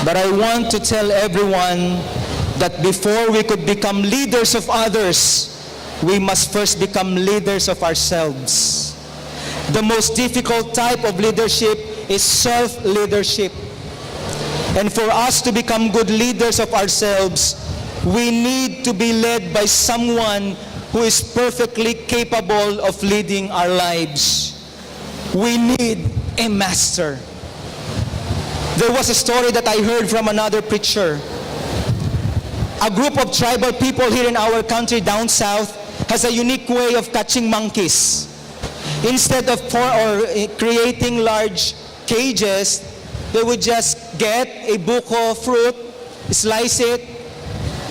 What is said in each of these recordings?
But I want to tell everyone that before we could become leaders of others, we must first become leaders of ourselves. The most difficult type of leadership is self-leadership. And for us to become good leaders of ourselves, we need to be led by someone who is perfectly capable of leading our lives. We need a master. There was a story that I heard from another preacher. A group of tribal people here in our country down south has a unique way of catching monkeys. Instead of creating large cages, they would just get a buko fruit, slice it,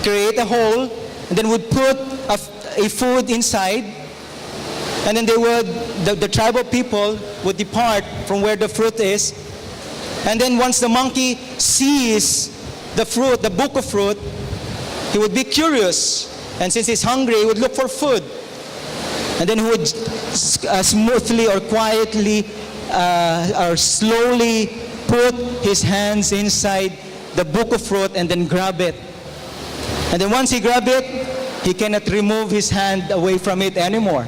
create a hole, and then would put a food inside, and then the tribal people would depart from where the fruit is, and then once the monkey sees the fruit, the buko fruit, he would be curious, and since he's hungry, he would look for food, and then he would smoothly or quietly or slowly put his hands inside the buko fruit and then grab it. And then once he grab it, he cannot remove his hand away from it anymore.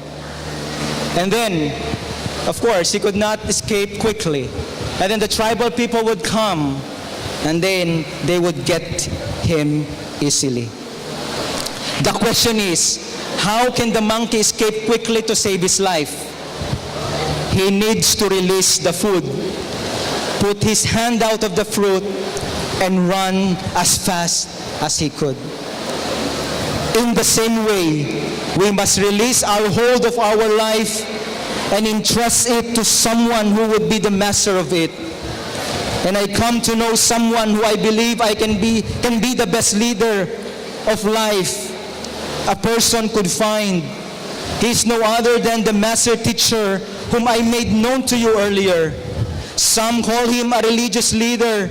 And then, of course, he could not escape quickly. And then the tribal people would come, and then they would get him easily. The question is, how can the monkey escape quickly to save his life? He needs to release the food, put his hand out of the fruit, and run as fast as he could. In the same way, we must release our hold of our life and entrust it to someone who would be the master of it. And I come to know someone who I believe can be the best leader of life a person could find. He is no other than the master teacher whom I made known to you earlier. Some call him a religious leader,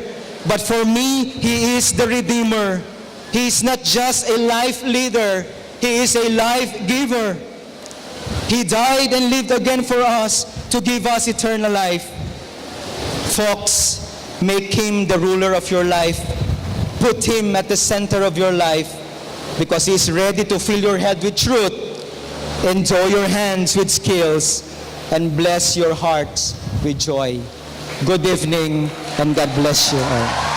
but for me, he is the Redeemer. He is not just a life leader, he is a life giver. He died and lived again for us to give us eternal life. Folks, make him the ruler of your life. Put him at the center of your life, because he is ready to fill your head with truth, enjoy your hands with skills, and bless your hearts with joy. Good evening, and God bless you all.